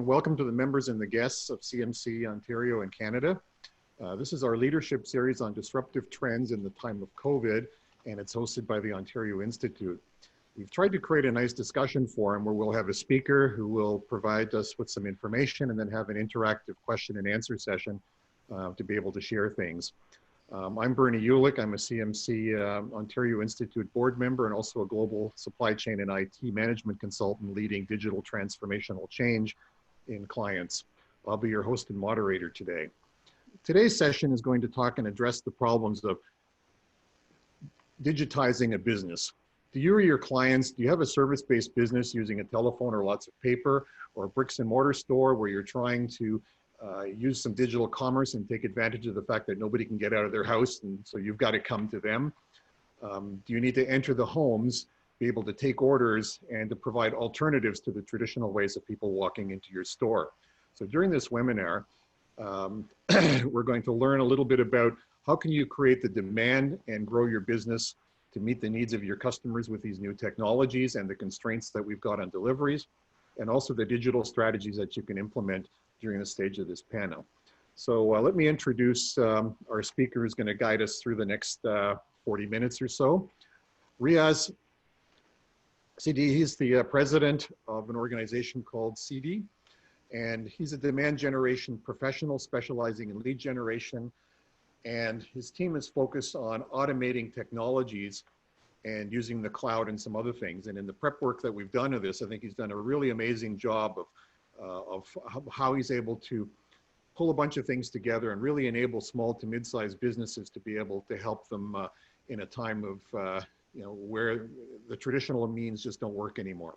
Welcome to the members and the guests of CMC Ontario and Canada. This is our leadership series on disruptive trends in the time of COVID, and it's hosted by the Ontario Institute. We've tried to create a nice discussion forum where we'll have a speaker who will provide us with some information and then have an interactive question and answer session to be able to share things. I'm Bernie Uhlich. I'm a CMC Ontario Institute board member and also a global supply chain and IT management consultant leading digital transformational change in clients. I'll be your host and moderator today. Today's session is going to talk and address the problems of digitizing a business. Do you or your clients, do you have a service-based business using a telephone or lots of paper, or a bricks and mortar store where you're trying to use some digital commerce and take advantage of the fact that nobody can get out of their house, and so you've got to come to them? Do you need to enter the homes, be able to take orders, and to provide alternatives to the traditional ways of people walking into your store? So during this webinar, we're going to learn a little bit about how can you create the demand and grow your business to meet the needs of your customers with these new technologies and the constraints that we've got on deliveries, and also the digital strategies that you can implement during the stage of this panel. So let me introduce our speaker who's going to guide us through the next 40 minutes or so. Riaz Sidi, he's the president of an organization called Sidi, and he's a demand generation professional specializing in lead generation, and his team is focused on automating technologies and using the cloud and some other things. And in the prep work that we've done of this, I think he's done a really amazing job of how he's able to pull a bunch of things together and really enable small to mid-sized businesses to be able to help them in a time of where the traditional means just don't work anymore.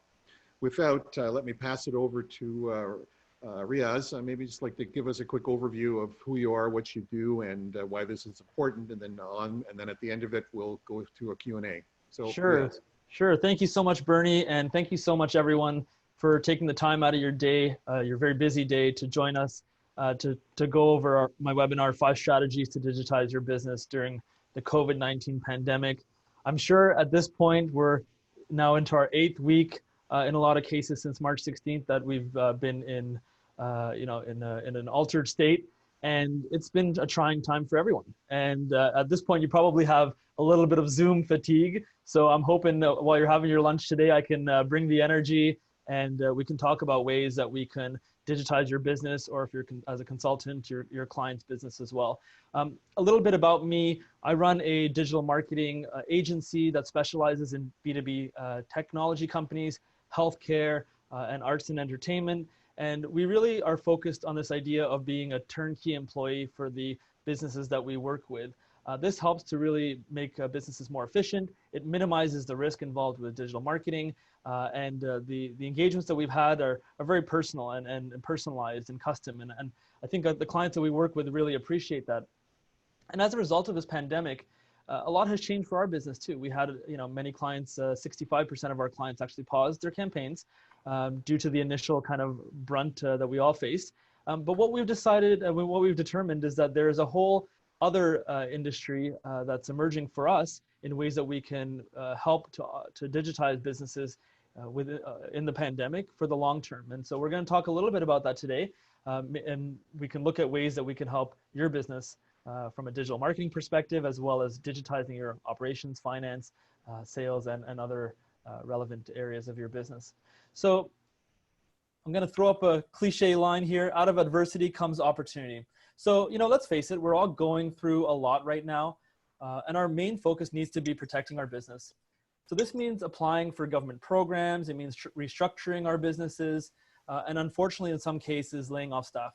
Without, let me pass it over to Riaz. Maybe just like to give us a quick overview of who you are, what you do, and why this is important, and then at the end of it, we'll go to a Q&A. So sure, Riaz. Sure. Thank you so much, Bernie, and thank you so much, everyone, for taking the time out of your day, your very busy day, to join us to go over my webinar, 5 Strategies to Digitize Your Business During the COVID-19 Pandemic. I'm sure at this point, we're now into our 8th week in a lot of cases since March 16th that we've been in, in an altered state, and it's been a trying time for everyone. And at this point, you probably have a little bit of Zoom fatigue. So I'm hoping that while you're having your lunch today, I can bring the energy, and we can talk about ways that we can digitize your business, or if you're as a consultant, your client's business as well. A little bit about me. I run a digital marketing agency that specializes in B2B technology companies, healthcare, and arts and entertainment. And we really are focused on this idea of being a turnkey employee for the businesses that we work with. This helps to really make businesses more efficient. It minimizes the risk involved with digital marketing, and the engagements that we've had are very personal and personalized and custom. And I think the clients that we work with really appreciate that. And as a result of this pandemic, a lot has changed for our business too. We had, many clients, 65% of our clients actually paused their campaigns due to the initial kind of brunt that we all faced. But what we've decided, what we've determined is that there is a whole other industry that's emerging for us in ways that we can help to digitize businesses in the pandemic for the long term. And so we're going to talk a little bit about that today, and we can look at ways that we can help your business from a digital marketing perspective, as well as digitizing your operations, finance, sales, and other relevant areas of your business. So I'm going to throw up a cliche line here: out of adversity comes opportunity. So, let's face it, we're all going through a lot right now, and our main focus needs to be protecting our business. So this means applying for government programs, it means restructuring our businesses, and unfortunately, in some cases, laying off staff.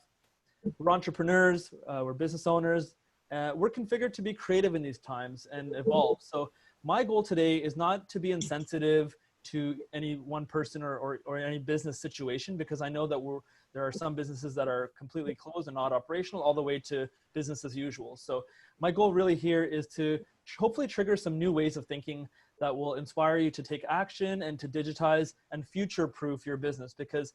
We're entrepreneurs, we're business owners, we're configured to be creative in these times and evolve. So my goal today is not to be insensitive to any one person or any business situation, because I know that there are some businesses that are completely closed and not operational, all the way to business as usual. So my goal really here is to hopefully trigger some new ways of thinking that will inspire you to take action and to digitize and future-proof your business, because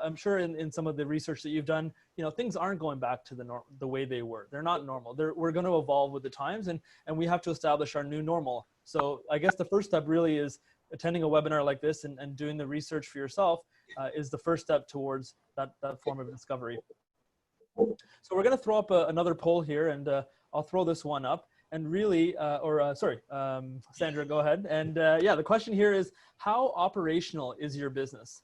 I'm sure in some of the research that you've done, things aren't going back to the way they were. They're not normal. We're going to evolve with the times, and we have to establish our new normal. So I guess the first step really is attending a webinar like this and doing the research for yourself is the first step towards that form of discovery. So we're going to throw up another poll here, and I'll throw this one up. And really, Sandra, go ahead. And yeah, the question here is, how operational is your business?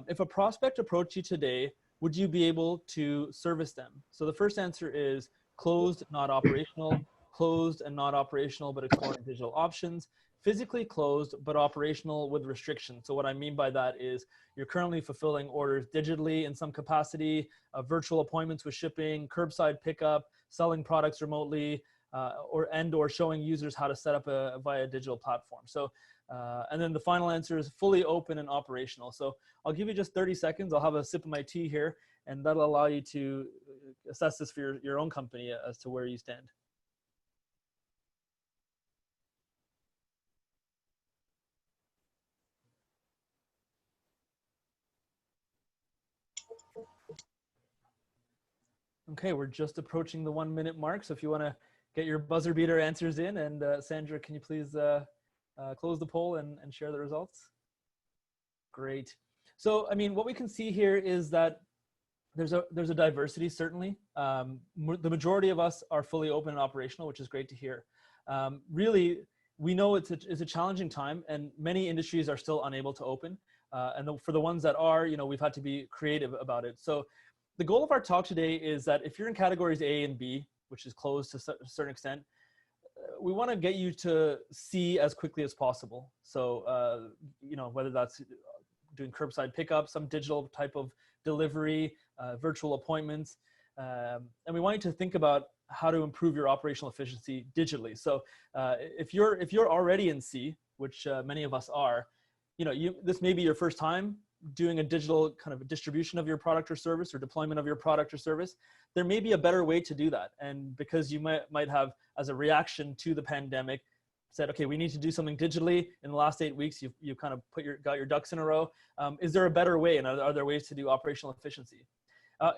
If a prospect approached you today, would you be able to service them? So the first answer is closed, not operational, closed and not operational, but exploring digital options, physically closed, but operational with restrictions. So what I mean by that is you're currently fulfilling orders digitally in some capacity, virtual appointments with shipping, curbside pickup, selling products remotely, or showing users how to set up via a digital platform. So, and then the final answer is fully open and operational. So I'll give you just 30 seconds. I'll have a sip of my tea here, and that'll allow you to assess this for your own company as to where you stand. Okay, we're just approaching the 1 minute mark. So if you want to get your buzzer beater answers in, and Sandra, can you please close the poll and share the results? Great. So, I mean, what we can see here is that there's a diversity, certainly. The majority of us are fully open and operational, which is great to hear. Really, we know it's a challenging time, and many industries are still unable to open. And for the ones that are, you know, we've had to be creative about it. So the goal of our talk today is that if you're in categories A and B, which is closed to a certain extent, we want to get you to C as quickly as possible. So, you know, whether that's doing curbside pickup, some digital type of delivery, virtual appointments. And we want you to think about how to improve your operational efficiency digitally. So if you're already in C, which many of us are, you know, this may be your first time doing a digital kind of distribution of your product or service, or deployment of your product or service. There may be a better way to do that. And because you might have, as a reaction to the pandemic, said, okay, we need to do something digitally. In the last 8 weeks, you kind of got your ducks in a row. Is there a better way? And are there ways to do operational efficiency?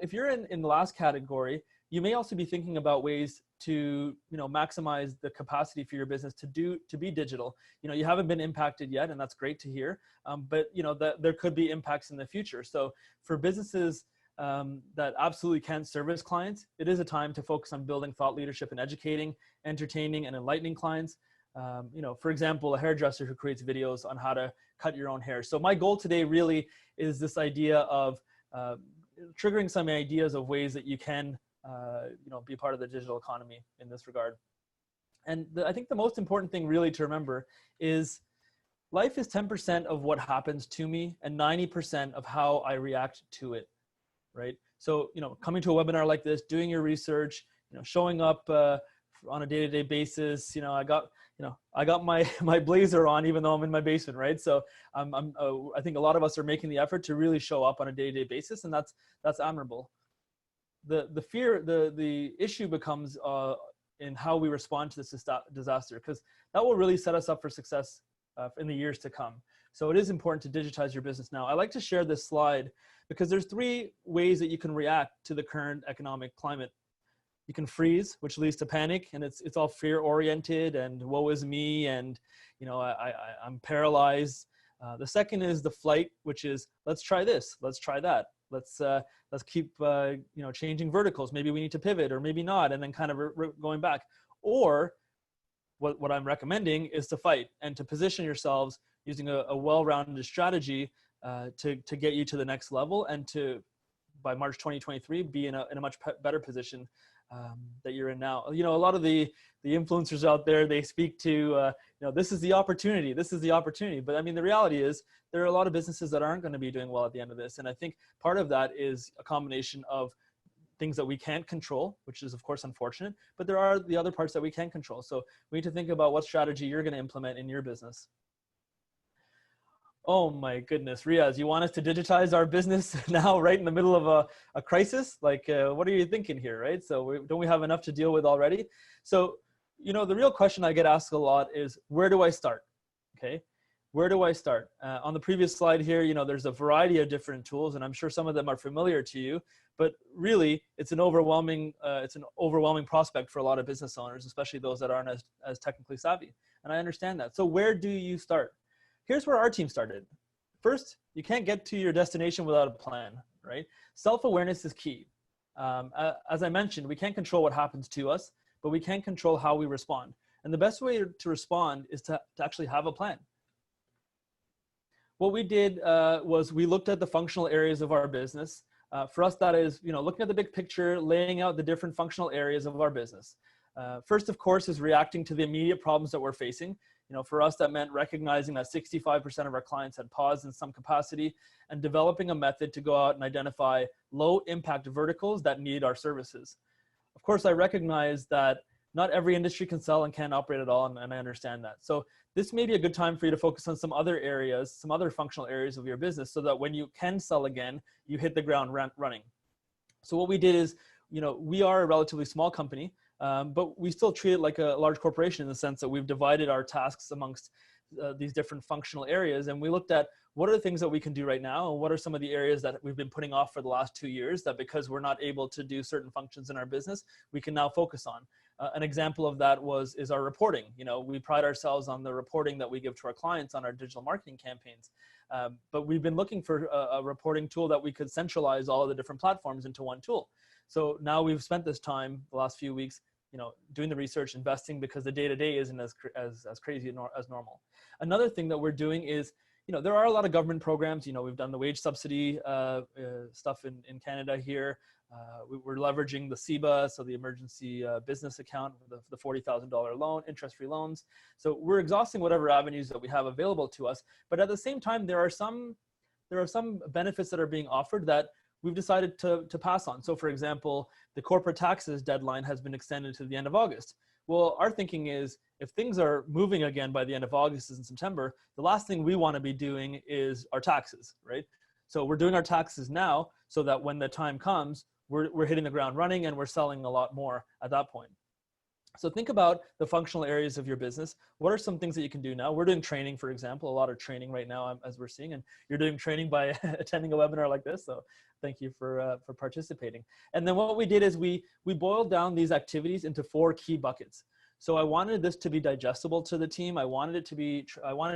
If you're in the last category, you may also be thinking about ways to, you know, maximize the capacity for your business to be digital. You know, you haven't been impacted yet, and that's great to hear. But you know, there could be impacts in the future. So for businesses that absolutely can't service clients, it is a time to focus on building thought leadership and educating, entertaining, and enlightening clients. You know, for example, a hairdresser who creates videos on how to cut your own hair. So my goal today really is this idea of triggering some ideas of ways that you can, you know, be part of the digital economy in this regard. And I think the most important thing really to remember is life is 10% of what happens to me and 90% of how I react to it, right? So, you know, coming to a webinar like this, doing your research, you know, showing up on a day-to-day basis, you know, I got my blazer on even though I'm in my basement, right? So I think a lot of us are making the effort to really show up on a day-to-day basis, and that's admirable. The issue becomes in how we respond to this disaster, because that will really set us up for success in the years to come. So it is important to digitize your business now. I like to share this slide because there's 3 ways that you can react to the current economic climate. You can freeze, which leads to panic, and it's all fear-oriented and woe is me, and you know, I'm paralyzed. The second is the flight, which is let's try this, let's try that, let's keep you know, changing verticals. Maybe we need to pivot, or maybe not, and then kind of going back. Or what I'm recommending is to fight and to position yourselves using a well-rounded strategy to get you to the next level, and to, by March 2023, be in a much better position that you're in now. You know, a lot of the influencers out there, they speak to, you know, this is the opportunity, this is the opportunity. But I mean, the reality is there are a lot of businesses that aren't going to be doing well at the end of this. And I think part of that is a combination of things that we can't control, which is of course unfortunate, but there are the other parts that we can control. So we need to think about what strategy you're going to implement in your business. Oh my goodness, Riaz, you want us to digitize our business now, right in the middle of a crisis? Like, what are you thinking here, right? So don't we have enough to deal with already? So, you know, the real question I get asked a lot is, where do I start? Okay, where do I start? On the previous slide here, you know, there's a variety of different tools, and I'm sure some of them are familiar to you, but really it's an overwhelming prospect for a lot of business owners, especially those that aren't as technically savvy. And I understand that. So where do you start? Here's where our team started. First, you can't get to your destination without a plan, right? Self-awareness is key. As I mentioned, we can't control what happens to us, but we can control how we respond. And the best way to respond is to actually have a plan. What we did was we looked at the functional areas of our business. For us, that is, looking at the big picture, laying out the different functional areas of our business. First, of course, is reacting to the immediate problems that we're facing. For us, that meant recognizing that 65% of our clients had paused in some capacity and developing a method to go out and identify low impact verticals that need our services. Of course, I recognize that not every industry can sell and can't operate at all, and I understand that. So this may be a good time for you to focus on some other areas, some other functional areas of your business, so that when you can sell again, you hit the ground running. So what we did is, we are a relatively small company, but we still treat it like a large corporation in the sense that we've divided our tasks amongst these different functional areas. And we looked at what are the things that we can do right now, and what are some of the areas that we've been putting off for the last 2 years that because we're not able to do certain functions in our business, we can now focus on. An example of that is our reporting. We pride ourselves on the reporting that we give to our clients on our digital marketing campaigns. But we've been looking for a reporting tool that we could centralize all of the different platforms into one tool. So now we've spent this time, the last few weeks, doing the research, investing, because the day-to-day isn't as crazy as normal. Another thing that we're doing is, there are a lot of government programs. We've done the wage subsidy stuff in Canada here. We're leveraging the CEBA, so the emergency business account, the $40,000 loan, interest-free loans. So we're exhausting whatever avenues that we have available to us. But at the same time, there are some benefits that are being offered that we've decided to pass on. So for example, the corporate taxes deadline has been extended to the end of August. Well, our thinking is if things are moving again by the end of August and September, the last thing we want to be doing is our taxes, right? So we're doing our taxes now so that when the time comes, we're hitting the ground running and we're selling a lot more at that point. So think about the functional areas of your business. What are some things that you can do now? We're doing training, for example, a lot of training right now, as we're seeing, and you're doing training by attending a webinar like this. So thank you for participating. And then what we did is we boiled down these activities into 4 key buckets. So I wanted this to be digestible to the team. I wanted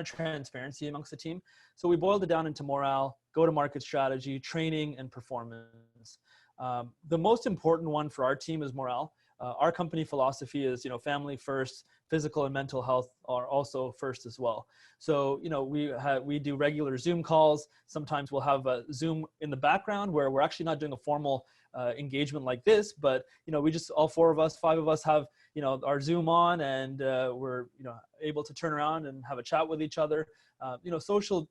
transparency amongst the team. So we boiled it down into morale, go-to-market strategy, training, and performance. The most important one for our team is morale. Our company philosophy is, family first, physical and mental health are also first as well. So, we do regular Zoom calls. Sometimes we'll have a Zoom in the background where we're actually not doing a formal engagement like this, but, we just, all 4 of us, 5 of us have, our Zoom on, and we're, able to turn around and have a chat with each other. Social,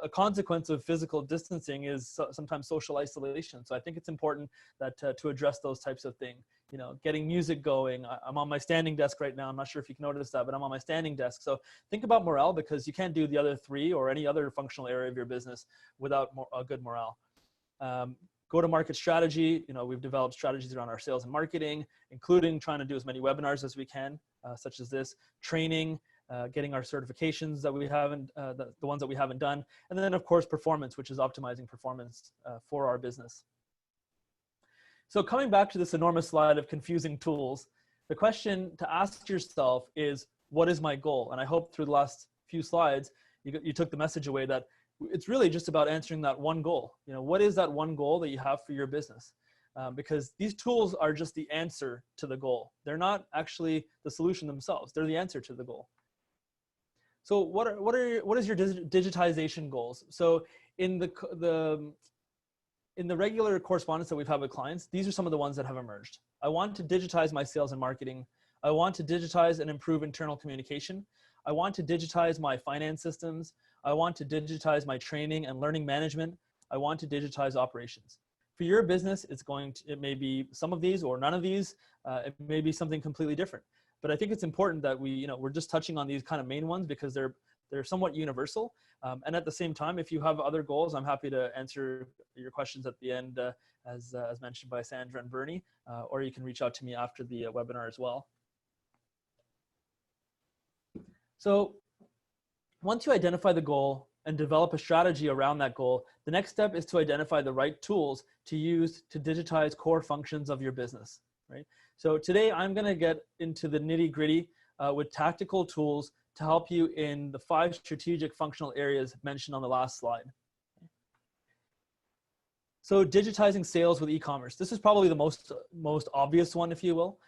a consequence of physical distancing is sometimes social isolation. So I think it's important that to address those types of things. Getting music going. I'm on my standing desk right now. I'm not sure if you can notice that, but I'm on my standing desk. So think about morale, because you can't do the other 3 or any other functional area of your business without a good morale. Go-to-market strategy. We've developed strategies around our sales and marketing, including trying to do as many webinars as we can, such as this, training, getting our certifications that we haven't, the ones that we haven't done. And then of course, performance, which is optimizing performance for our business. So coming back to this enormous slide of confusing tools, the question to ask yourself is, what is my goal? And I hope through the last few slides, you took the message away that it's really just about answering that one goal. What is that one goal that you have for your business? Because these tools are just the answer to the goal. They're not actually the solution themselves. They're the answer to the goal. So what is your digitization goals? So in the regular correspondence that we've had with clients, these are some of the ones that have emerged. I want to digitize my sales and marketing. I want to digitize and improve internal communication. I want to digitize my finance systems. I want to digitize my training and learning management. I want to digitize operations. For your business, it may be some of these or none of these. It may be something completely different. But I think it's important that we're just touching on these kind of main ones because they're somewhat universal. And at the same time, if you have other goals, I'm happy to answer your questions at the end, as mentioned by Sandra and Bernie, or you can reach out to me after the webinar as well. So once you identify the goal and develop a strategy around that goal, the next step is to identify the right tools to use to digitize core functions of your business, right? So today I'm going to get into the nitty-gritty with tactical tools to help you in the 5 strategic functional areas mentioned on the last slide. So digitizing sales with e-commerce. This is probably the most obvious one, if you will.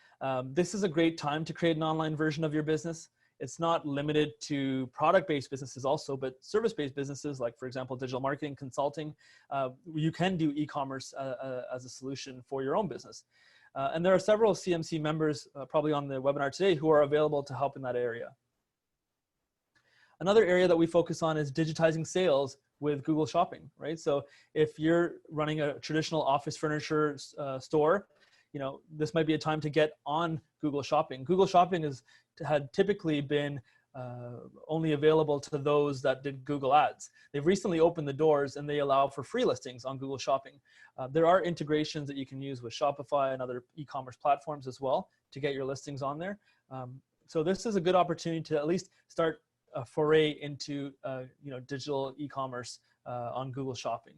This is a great time to create an online version of your business. It's not limited to product-based businesses also, but service-based businesses, like for example, digital marketing, consulting, you can do e-commerce as a solution for your own business. And there are several CMC members probably on the webinar today who are available to help in that area. Another area that we focus on is digitizing sales with Google Shopping, right? So if you're running a traditional office furniture store, you know, this might be a time to get on Google Shopping. Google Shopping had typically been only available to those that did Google Ads. They've recently opened the doors and they allow for free listings on Google Shopping. There are integrations that you can use with Shopify and other e-commerce platforms as well to get your listings on there. So this is a good opportunity to at least start a foray into you know, digital e-commerce on Google Shopping.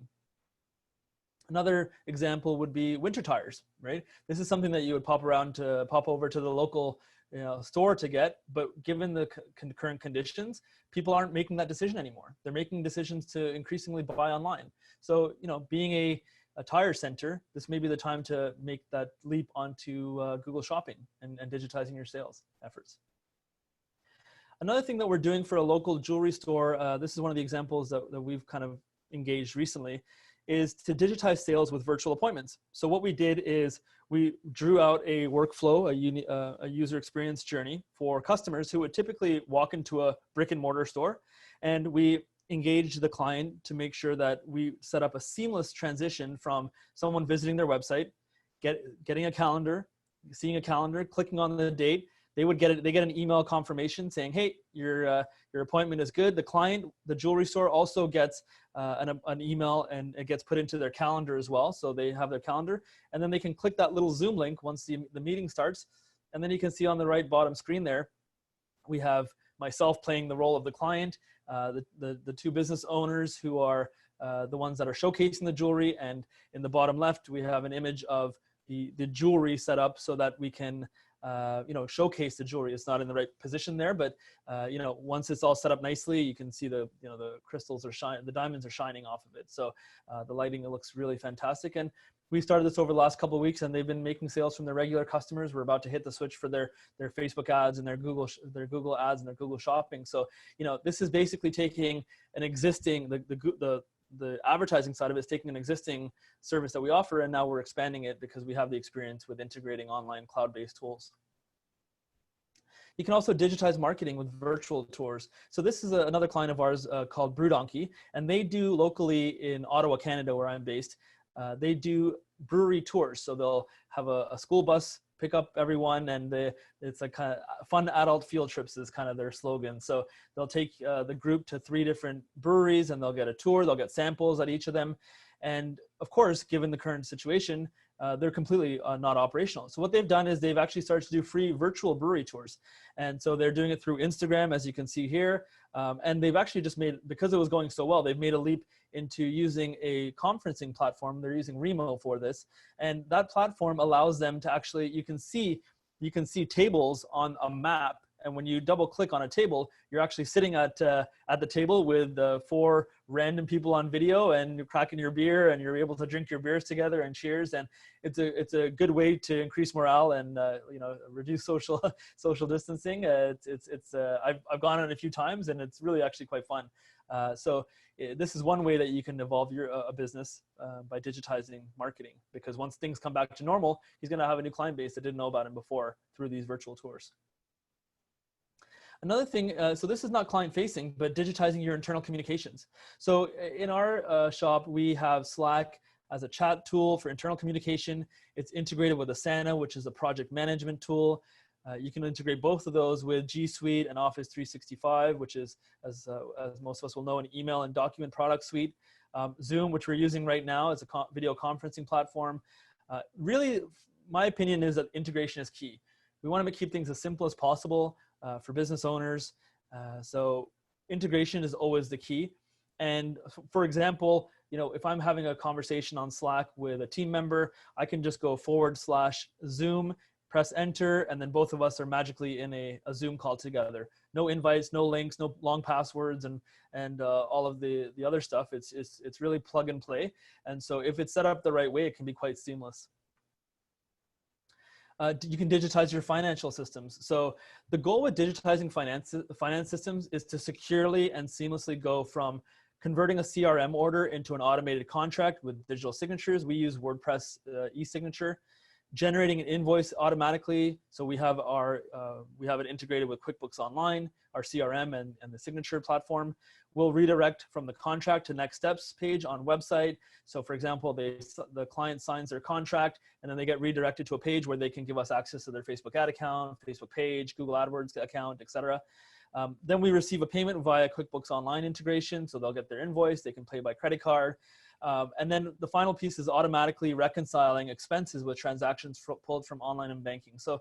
Another example would be winter tires, right? This is something that you would pop over to the local store to get, but given the current conditions, people aren't making that decision anymore. They're making decisions to increasingly buy online. So, you know, being a tire center, this may be the time to make that leap onto Google Shopping and digitizing your sales efforts. Another thing that we're doing for a local jewelry store, this is one of the examples that we've kind of engaged recently, is to digitize sales with virtual appointments. So what we did is we drew out a workflow, a user experience journey for customers who would typically walk into a brick and mortar store, and we engaged the client to make sure that we set up a seamless transition from someone visiting their website, getting a calendar, seeing a calendar, clicking on the date. They get an email confirmation saying, hey, your appointment is good. The client, the jewelry store, also gets an email, and it gets put into their calendar as well. So they have their calendar, and then they can click that little Zoom link once the meeting starts. And then you can see on the right bottom screen there, we have myself playing the role of the client, the two business owners who are the ones that are showcasing the jewelry. And in the bottom left, we have an image of the jewelry set up so that we can you know, showcase the jewelry. It's not in the right position there, but you know, once it's all set up nicely, you can see the crystals are shining, the diamonds are shining off of it. So the lighting, it looks really fantastic. And we started this over the last couple of weeks, and they've been making sales from their regular customers. We're about to hit the switch for their Facebook ads and their Google ads and their Google Shopping. So, you know, this is basically taking an existing, the advertising side of it is taking an existing service that we offer, and now we're expanding it because we have the experience with integrating online cloud-based tools. You can also digitize marketing with virtual tours. So this is another client of ours called Brewdonkey, and they do locally in Ottawa, Canada, where I'm based. They do brewery tours. So they'll have a school bus pick up everyone, and it's like kind of fun adult field trips is kind of their slogan. So they'll take the group to 3 different breweries, and they'll get a tour. They'll get samples at each of them. And of course, given the current situation, they're completely not operational. So what they've done is they've actually started to do free virtual brewery tours. And so they're doing it through Instagram, as you can see here. And they've actually just made, because it was going so well, they've made a leap into using a conferencing platform. They're using Remo for this. And that platform allows them to actually, you can see tables on a map. And when you double click on a table, you're actually sitting at the table with 4 random people on video, and you're cracking your beer, and you're able to drink your beers together and cheers. And it's a good way to increase morale and you know, reduce social distancing. I've gone on it a few times, and it's really actually quite fun. So this is one way that you can evolve your business by digitizing marketing, because once things come back to normal, he's going to have a new client base that didn't know about him before through these virtual tours. Another thing, so this is not client facing, but digitizing your internal communications. So in our shop, we have Slack as a chat tool for internal communication. It's integrated with Asana, which is a project management tool. You can integrate both of those with G Suite and Office 365, which is, as most of us will know, an email and document product suite. Zoom, which we're using right now, is a video conferencing platform. Really, my opinion is that integration is key. We want to keep things as simple as possible for business owners. So integration is always the key. And for example, you know, if I'm having a conversation on Slack with a team member, I can just go /Zoom, press enter, and then both of us are magically in a Zoom call together. No invites, no links, no long passwords, and all of the other stuff. It's really plug and play. And so if it's set up the right way, it can be quite seamless. You can digitize your financial systems. So the goal with digitizing finance systems is to securely and seamlessly go from converting a CRM order into an automated contract with digital signatures. We use WordPress e-signature. Generating an invoice automatically. So we have it integrated with QuickBooks Online, our CRM and the signature platform. We'll redirect from the contract to next steps page on website. So for example, the client signs their contract and then they get redirected to a page where they can give us access to their Facebook ad account, Facebook page, Google AdWords account, etc. Then we receive a payment via QuickBooks Online integration. So they'll get their invoice, they can pay by credit card. And then the final piece is automatically reconciling expenses with transactions pulled from online and banking. So,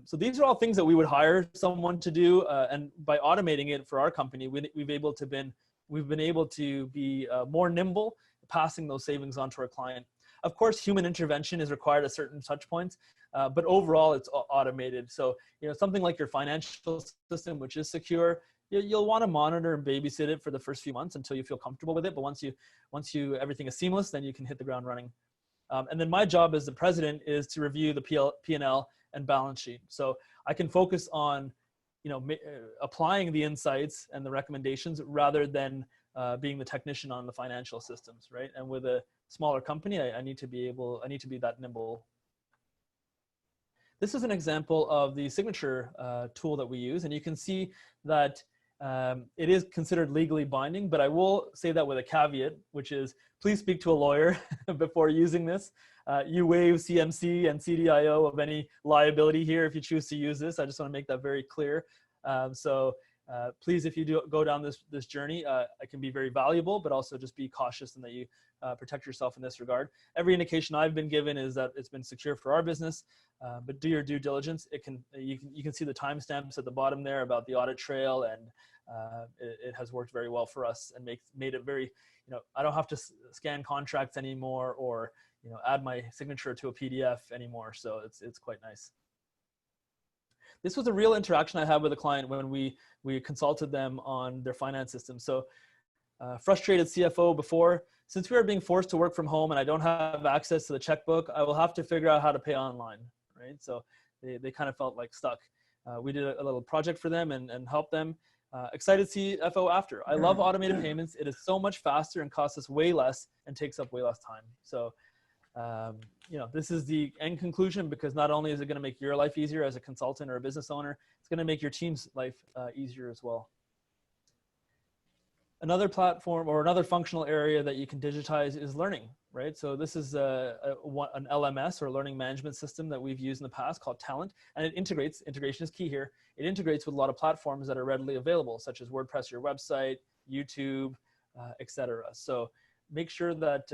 so these are all things that we would hire someone to do. And by automating it for our company, we've been able to be more nimble, passing those savings on to our client. Of course, human intervention is required at certain touch points, but overall it's automated. So, something like your financial system, which is secure, you'll want to monitor and babysit it for the first few months until you feel comfortable with it. But once everything is seamless, then you can hit the ground running. And then my job as the president is to review the P&L and balance sheet. So I can focus on, applying the insights and the recommendations rather than being the technician on the financial systems, right? And with a smaller company, I need to be that nimble. This is an example of the signature tool that we use, and you can see that it is considered legally binding, but I will say that with a caveat, which is please speak to a lawyer before using this. You waive CMC and CDIO of any liability here if you choose to use this. I just want to make that very clear. Please, if you do go down this journey, it can be very valuable, but also just be cautious and that you protect yourself in this regard. Every indication I've been given is that it's been secure for our business, but do your due diligence. You can see the timestamps at the bottom there about the audit trail, and it has worked very well for us and made it very, I don't have to scan contracts anymore or add my signature to a PDF anymore. So it's quite nice. This was a real interaction I had with a client when we consulted them on their finance system. So frustrated CFO before, since we are being forced to work from home and I don't have access to the checkbook, I will have to figure out how to pay online, right? So they kind of felt like stuck. We did a little project for them and helped them. Excited CFO after. I love automated payments. It is so much faster and costs us way less and takes up way less time. So this is the end conclusion, because not only is it going to make your life easier as a consultant or a business owner, it's going to make your team's life easier as well. Another platform or another functional area that you can digitize is learning, right? So this is an LMS or learning management system that we've used in the past called Talent, and it integrates, integration is key here. It integrates with a lot of platforms that are readily available, such as WordPress, your website, YouTube, etc. So make sure that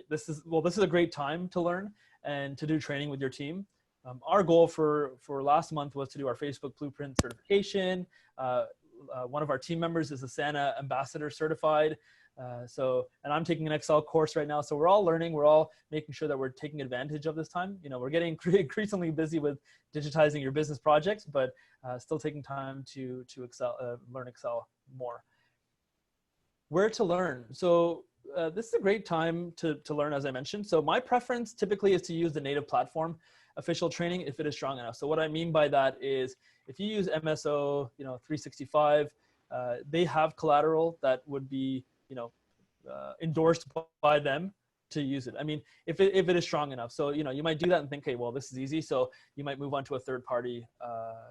this is a great time to learn and to do training with your team. Our goal for last month was to do our Facebook Blueprint certification. One of our team members is a Santa Ambassador certified. And I'm taking an Excel course right now. So we're all learning. We're all making sure that we're taking advantage of this time. We're getting increasingly busy with digitizing your business projects, but still taking time to learn Excel more. Where to learn? So this is a great time to learn, as I mentioned. So my preference typically is to use the native platform official training if it is strong enough. So what I mean by that is if you use MSO, 365, they have collateral that would be, endorsed by them to use it. I mean, if it is strong enough. So, you might do that and think, hey, well, this is easy. So you might move on to a third-party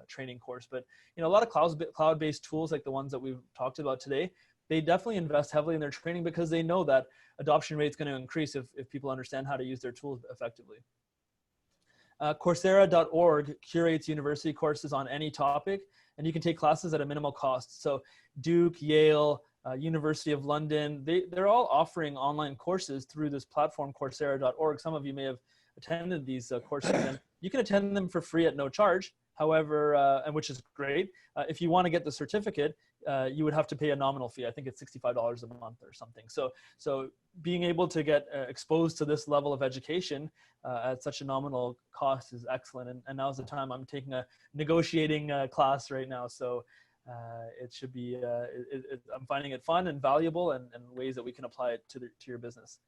training course. But, a lot of cloud-based tools like the ones that we've talked about today, they definitely invest heavily in their training because they know that adoption rate is going to increase if people understand how to use their tools effectively. Coursera.org curates university courses on any topic, and you can take classes at a minimal cost. So Duke, Yale, University of London, they're all offering online courses through this platform, Coursera.org. Some of you may have attended these courses, and you can attend them for free at no charge. However, and which is great. If you want to get the certificate, you would have to pay a nominal fee. I think it's $65 a month or something. So being able to get exposed to this level of education at such a nominal cost is excellent. And now's the time. I'm taking a negotiating class right now. So it should be, I'm finding it fun and valuable, and ways that we can apply it to your business.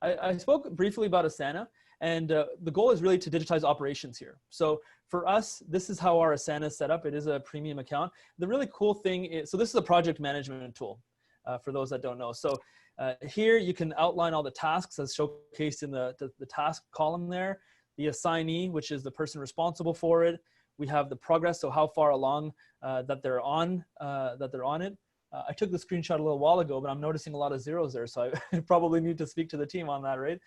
I spoke briefly about Asana, and the goal is really to digitize operations here. So for us, this is how our Asana is set up. It is a premium account. The really cool thing is, so this is a project management tool for those that don't know. So here you can outline all the tasks as showcased in the task column there, the assignee, which is the person responsible for it. We have the progress, so how far along that they're on it. I took the screenshot a little while ago, but I'm noticing a lot of zeros there, so I probably need to speak to the team on that, right?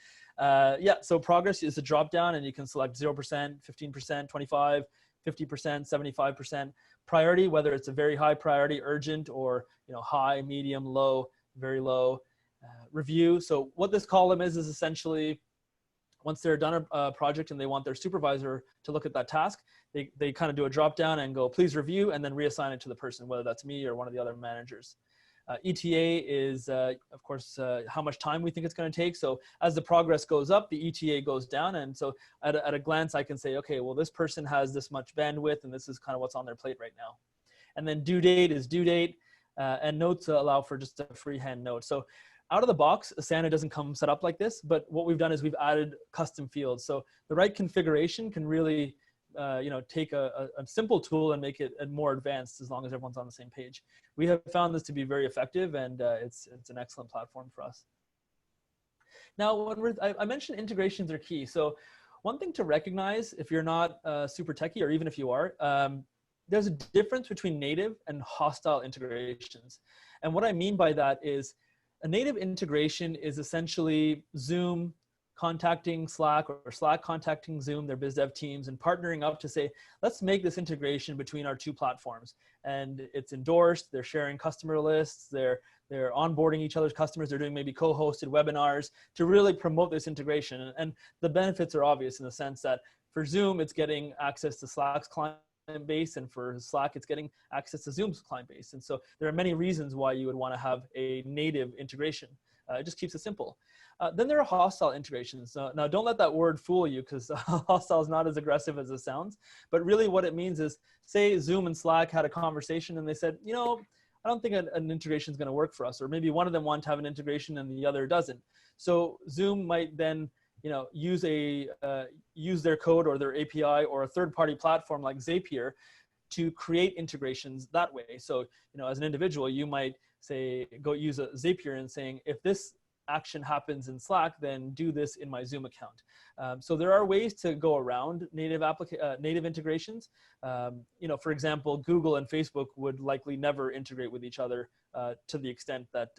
Yeah, so progress is a drop down, and you can select 0%, 15%, 25, 50%, 75%. Priority, whether it's a very high priority, urgent, or high, medium, low, very low. Review. So what this column is essentially, once they're done a project and they want their supervisor to look at that task, they kind of do a drop down and go, please review, and then reassign it to the person, whether that's me or one of the other managers. ETA is, of course, how much time we think it's going to take. So as the progress goes up, the ETA goes down. And so at a glance, I can say, okay, well, this person has this much bandwidth, and this is kind of what's on their plate right now. And then due date is due date, and notes allow for just a freehand note. So out of the box, Asana doesn't come set up like this, but what we've done is we've added custom fields. So the right configuration can really, take a simple tool and make it more advanced, as long as everyone's on the same page. We have found this to be very effective, and it's an excellent platform for us. Now, I mentioned integrations are key. So one thing to recognize, if you're not super techie, or even if you are, there's a difference between native and hostile integrations. And what I mean by that is, a native integration is essentially Zoom contacting Slack, or Slack contacting Zoom, their biz dev teams, and partnering up to say, let's make this integration between our two platforms. And it's endorsed, they're sharing customer lists, they're onboarding each other's customers, they're doing maybe co-hosted webinars to really promote this integration. And the benefits are obvious in the sense that for Zoom, it's getting access to Slack's client base, and for Slack, it's getting access to Zoom's client base. And so there are many reasons why you would want to have a native integration. It just keeps it simple. Then there are hostile integrations. Now, don't let that word fool you, because hostile is not as aggressive as it sounds. But really what it means is, say Zoom and Slack had a conversation and they said, I don't think an integration is going to work for us. Or maybe one of them wants to have an integration and the other doesn't. So Zoom might then use their code or their API or a third-party platform like Zapier to create integrations that way. So, as an individual, you might say, go use a Zapier and saying, if this action happens in Slack, then do this in my Zoom account. So there are ways to go around native integrations. For example, Google and Facebook would likely never integrate with each other to the extent that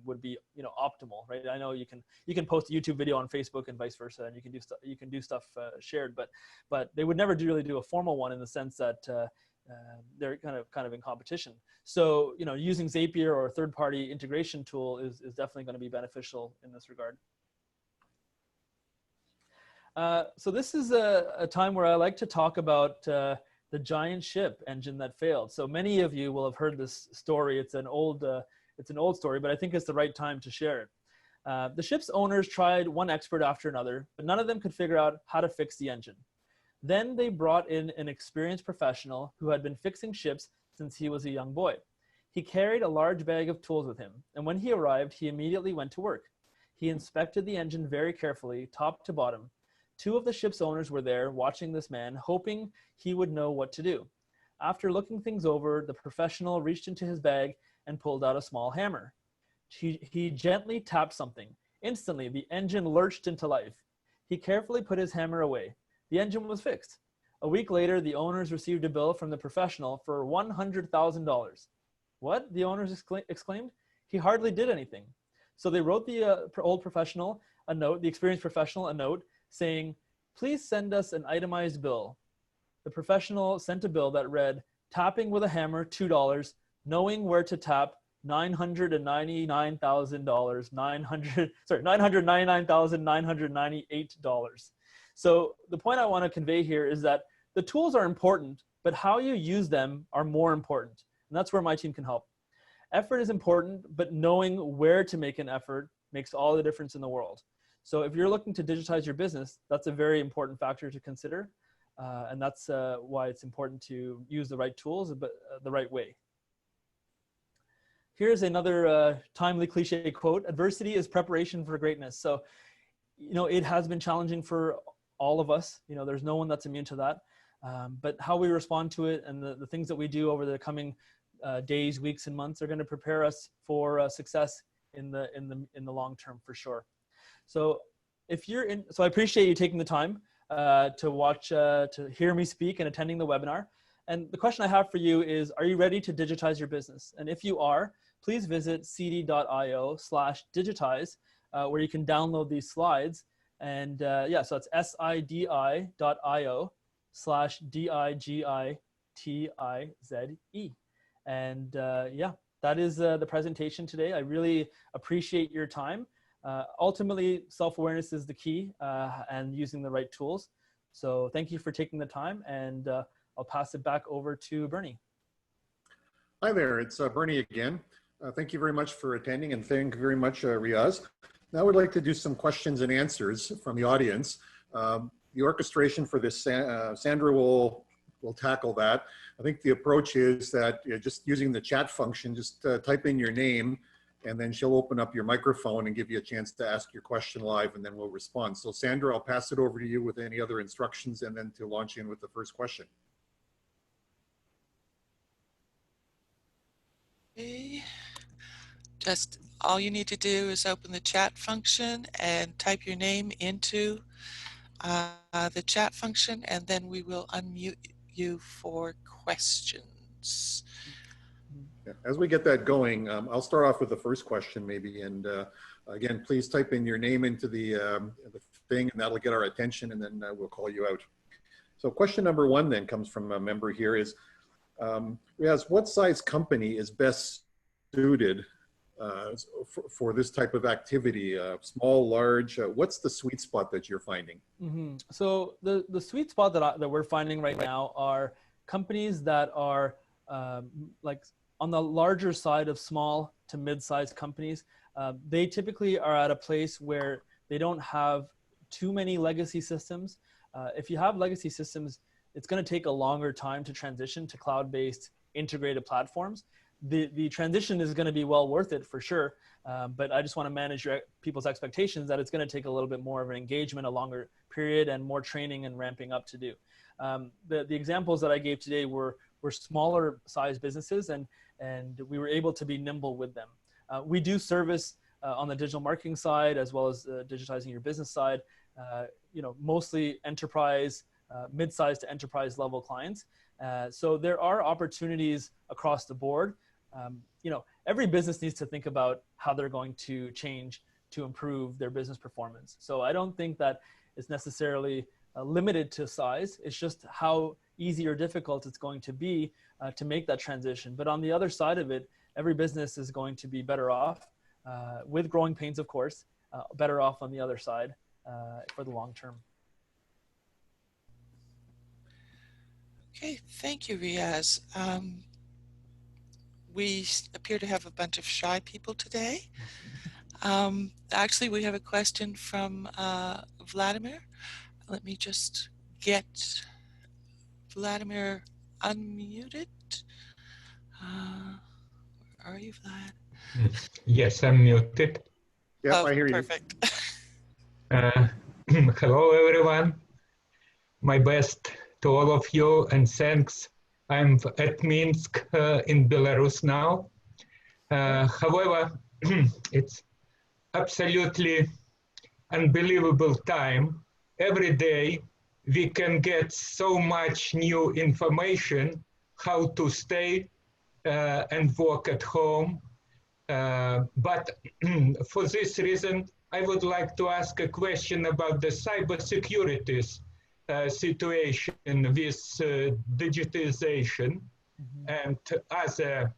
would be optimal, right? I know you can post a YouTube video on Facebook and vice versa, and you can do stuff shared, but they would never really do a formal one, in the sense that they're kind of in competition. So using Zapier or a third-party integration tool is definitely going to be beneficial in this regard. So this is a time where I like to talk about the giant ship engine that failed. So many of you will have heard this story. It's an old story, but I think it's the right time to share it. The ship's owners tried one expert after another, but none of them could figure out how to fix the engine. Then they brought in an experienced professional who had been fixing ships since he was a young boy. He carried a large bag of tools with him, and when he arrived, he immediately went to work. He inspected the engine very carefully, top to bottom. Two of the ship's owners were there watching this man, hoping he would know what to do. After looking things over, the professional reached into his bag and pulled out a small hammer. He gently tapped something. Instantly, the engine lurched into life. He carefully put his hammer away. The engine was fixed. A week later, the owners received a bill from the professional for $100,000. What? The owners exclaimed. He hardly did anything. So they wrote the old professional a note, the experienced professional a note, saying, please send us an itemized bill. The professional sent a bill that read, tapping with a hammer, $2, knowing where to tap, $999,998. So the point I want to convey here is that the tools are important, but how you use them are more important. And that's where my team can help. Effort is important, but knowing where to make an effort makes all the difference in the world. So if you're looking to digitize your business, that's a very important factor to consider. And that's why it's important to use the right tools, but the right way. Here's another timely cliche quote: adversity is preparation for greatness. So, you know, it has been challenging for all of us. You know, there's no one that's immune to that. But how we respond to it and the things that we do over the coming days, weeks, and months are going to prepare us for success in the long term, for sure. So if you're in, so I appreciate you taking the time to watch, to hear me speak and attending the webinar. And the question I have for you is, are you ready to digitize your business? And if you are, please visit cd.io/digitize, where you can download these slides. And yeah, so it's sidi.io/digitize. And yeah, that is the presentation today. I really appreciate your time. Ultimately, self-awareness is the key, and using the right tools. So thank you for taking the time, and I'll pass it back over to Bernie. Hi there, it's Bernie again. Thank you very much for attending, and thank you very much, Riaz. Now I would like to do some questions and answers from the audience. The orchestration for this, Sandra will tackle that. I think the approach is that just using the chat function, just type in your name, and then she'll open up your microphone and give you a chance to ask your question live, and then we'll respond. So Sandra, I'll pass it over to you with any other instructions, and then to launch in with the first question. Okay. Just all you need to do is open the chat function and type your name into the chat function, and then we will unmute you for questions. As we get that going, I'll start off with the first question maybe, and again, please type in your name into the thing, and that'll get our attention, and then we'll call you out. So question number one then comes from a member here is, Riaz, what size company is best suited for this type of activity? Small, large, what's the sweet spot that you're finding? Mm-hmm. So the sweet spot that we're finding right now are companies that are like on the larger side of small to mid-sized companies. They typically are at a place where they don't have too many legacy systems. If you have legacy systems, it's going to take a longer time to transition to cloud-based integrated platforms. The transition is going to be well worth it for sure, but I just want to manage people's expectations that it's going to take a little bit more of an engagement, a longer period, and more training and ramping up to do. The examples that I gave today were smaller size businesses, and we were able to be nimble with them. We do service on the digital marketing side as well as digitizing your business side, you know, mostly enterprise, mid-sized to enterprise level clients. So there are opportunities across the board. You know, every business needs to think about how they're going to change to improve their business performance. So I don't think that it's necessarily limited to size. It's just how easy or difficult it's going to be to make that transition. But on the other side of it, every business is going to be better off with growing pains, of course, better off on the other side for the long term. Okay, thank you, Riaz. We appear to have a bunch of shy people today. Actually, we have a question from Vladimir. Let me just get Vladimir unmuted. Where are you, Vlad? Yes, I'm muted. Yeah, oh, I hear you. Perfect. Hello, everyone. My best to all of you, and thanks. I'm at Minsk in Belarus now. However, it's absolutely unbelievable time. Every day we can get so much new information, how to stay and work at home. But for this reason, I would like to ask a question about the cybersecurity situation with digitization and other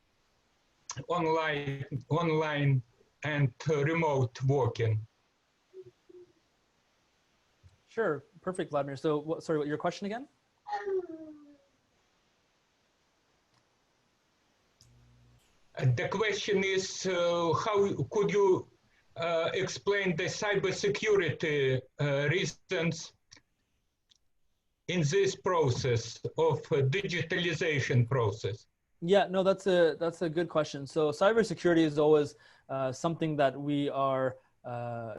online and remote working. Sure, perfect, Vladimir. So, sorry, what your question again? The question is, how could you explain the cybersecurity reasons in this process of digitalization process? Yeah, no, that's a good question. So cybersecurity is always something that we are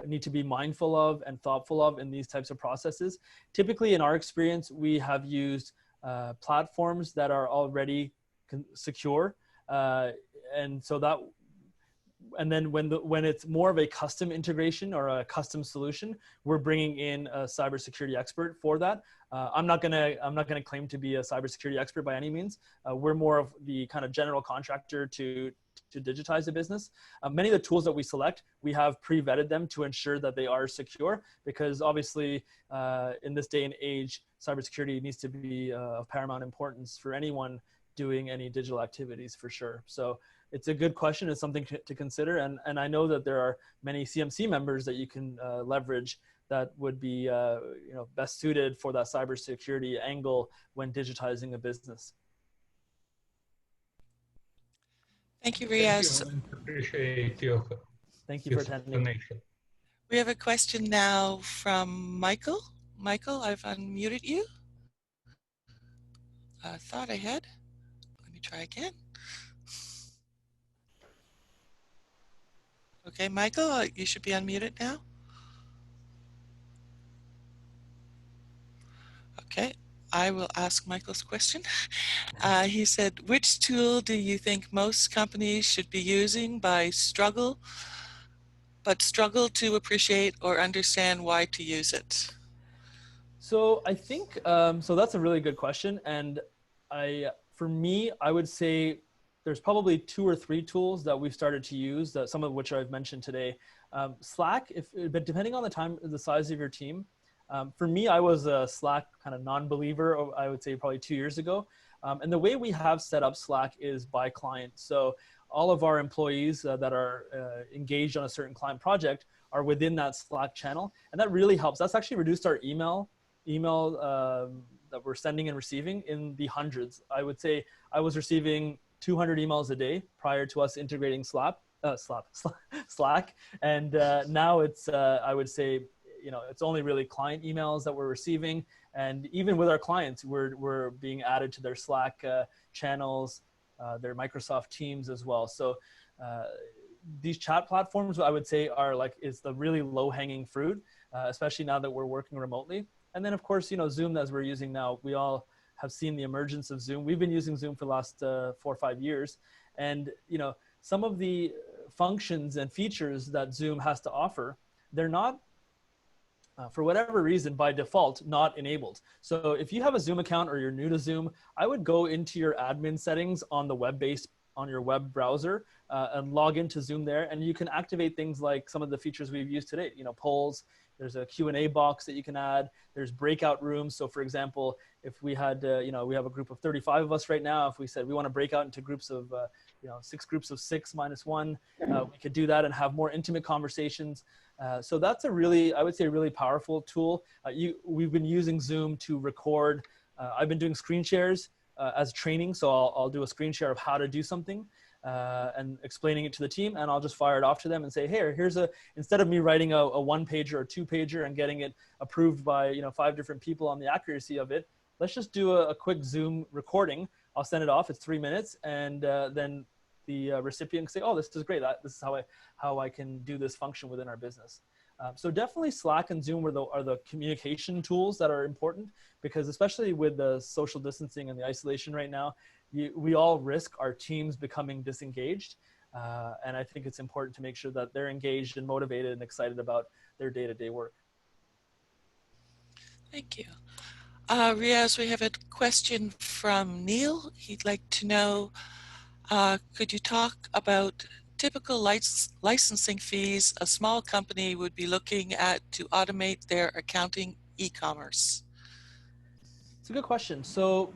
need to be mindful of and thoughtful of in these types of processes. Typically, in our experience, we have used platforms that are already secure, and so that. And then when it's more of a custom integration or a custom solution, we're bringing in a cybersecurity expert for that. I'm not gonna claim to be a cybersecurity expert by any means. We're more of the kind of general contractor to digitize the business. Many of the tools that we select, we have pre-vetted them to ensure that they are secure, because obviously in this day and age, cybersecurity needs to be of paramount importance for anyone doing any digital activities, for sure. So it's a good question. It's something to consider. And I know that there are many CMC members that you can leverage that would be best suited for that cybersecurity angle when digitizing a business. Thank you, Riaz. Thank you. Appreciate your Thank you for attending. We have a question now from Michael. Michael, I've unmuted you. I thought I had. Let me try again. Okay, Michael, you should be unmuted now. Okay, I will ask Michael's question. He said, which tool do you think most companies should be using struggle to appreciate or understand why to use it? So I think, so that's a really good question. And for me, I would say there's probably 2 or 3 tools that we've started to use, some of which I've mentioned today. Slack, but depending on the size of your team. For me, I was a Slack kind of non-believer, I would say probably 2 years ago. And the way we have set up Slack is by client. So all of our employees that are engaged on a certain client project are within that Slack channel. And that really helps. That's actually reduced our email that we're sending and receiving in the hundreds. I would say I was receiving 200 emails a day prior to us integrating Slack. And now it's, I would say, it's only really client emails that we're receiving. And even with our clients, we're being added to their Slack channels, their Microsoft Teams as well. So these chat platforms, I would say, is the really low-hanging fruit, especially now that we're working remotely. And then, of course, Zoom, as we're using now, we all have seen the emergence of Zoom. We've been using Zoom for the last 4 or 5 years. And, some of the functions and features that Zoom has to offer, they're not, for whatever reason, by default, not enabled. So if you have a Zoom account or you're new to Zoom, I would go into your admin settings on the web-based, on your web browser and log into Zoom there. And you can activate things like some of the features we've used today, polls. There's a Q&A box that you can add. There's breakout rooms. So for example, if we had, we have a group of 35 of us right now. If we said we want to break out into groups of, 6 groups of 6 minus 1, we could do that and have more intimate conversations. So that's I would say, a really powerful tool. We've been using Zoom to record. I've been doing screen shares as training. So I'll do a screen share of how to do something. And explaining it to the team, and I'll just fire it off to them and say, hey, instead of me writing a 1-pager or 2-pager and getting it approved by 5 different people on the accuracy of it, let's just do a quick Zoom recording. I'll send it off. It's 3 minutes, and then the recipient can say, oh, this is great. This is how I can do this function within our business. So definitely Slack and Zoom are the communication tools that are important, because especially with the social distancing and the isolation right now, we all risk our teams becoming disengaged. And I think it's important to make sure that they're engaged and motivated and excited about their day-to-day work. Thank you. Riaz, we have a question from Neil. He'd like to know, could you talk about typical licensing fees a small company would be looking at to automate their accounting e-commerce? It's a good question. So,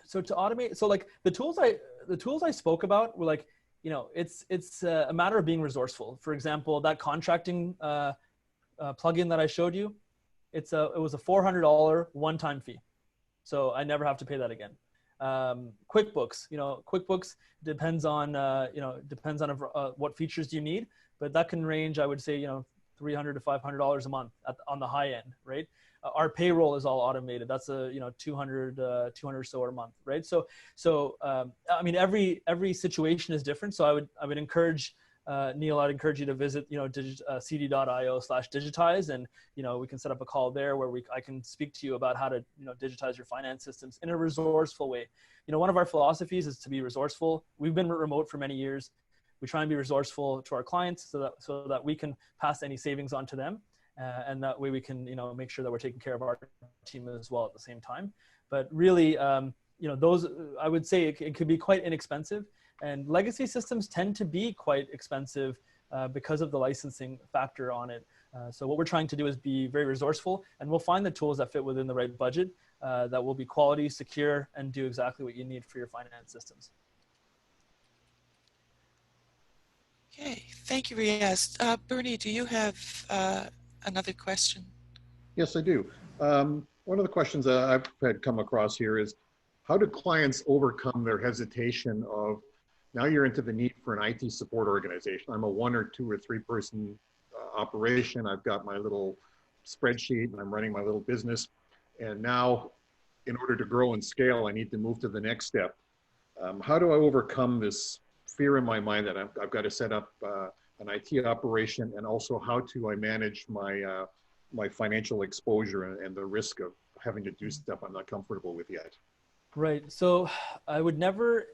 so to automate, so like the tools I spoke about were like, it's a matter of being resourceful. For example, that contracting plugin that I showed you, it was a $400 one-time fee. So I never have to pay that again. QuickBooks, QuickBooks depends on, what features you need, but that can range, I would say, $300 to $500 a month on the high end, right? Our payroll is all automated. That's a 200 or so a month, right? So I mean, every situation is different. So I would encourage Neil, I'd encourage you to visit cd.io/digitize, and we can set up a call there where I can speak to you about how to digitize your finance systems in a resourceful way. One of our philosophies is to be resourceful. We've been remote for many years. We try and be resourceful to our clients so that we can pass any savings on to them. And that way we can, make sure that we're taking care of our team as well at the same time. But really, those, I would say it could be quite inexpensive, and legacy systems tend to be quite expensive because of the licensing factor on it. So what we're trying to do is be very resourceful, and we'll find the tools that fit within the right budget that will be quality, secure, and do exactly what you need for your finance systems. Okay, thank you, Riaz. Bernie, do you have another question? Yes, I do. One of the questions that I've had come across here is, how do clients overcome their hesitation of, now you're into the need for an IT support organization. I'm a 1 or 2 or 3 person operation. I've got my little spreadsheet and I'm running my little business. And now, in order to grow and scale, I need to move to the next step. How do I overcome this fear in my mind that I've got to set up an IT operation, and also how do I manage my my financial exposure and the risk of having to do stuff I'm not comfortable with yet? Right. So I would never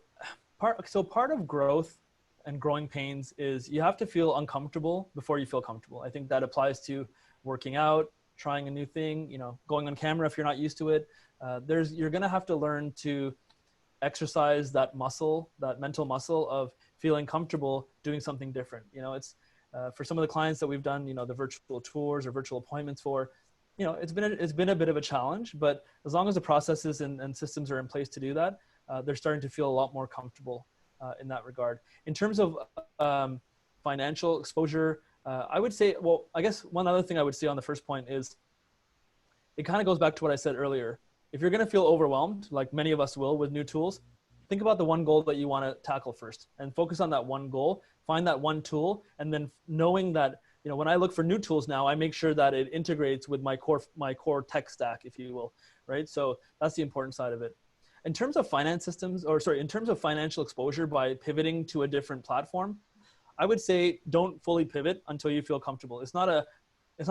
part of growth and growing pains is you have to feel uncomfortable before you feel comfortable. I think that applies to working out, trying a new thing, going on camera if you're not used to it. You're going to have to learn to exercise that muscle, that mental muscle of feeling comfortable doing something different. It's for some of the clients that we've done, the virtual tours or virtual appointments for, it's been a bit of a challenge, but as long as the processes and systems are in place to do that, they're starting to feel a lot more comfortable in that regard. In terms of financial exposure, I would say, well, I guess one other thing I would say on the first point is, it kind of goes back to what I said earlier. If you're going to feel overwhelmed, like many of us will with new tools, think about the one goal that you want to tackle first and focus on that one goal, find that one tool, and then knowing that, when I look for new tools now, I make sure that it integrates with my core tech stack, if you will, right? So that's the important side of it. In terms of finance systems, in terms of financial exposure by pivoting to a different platform, I would say don't fully pivot until you feel comfortable. It's not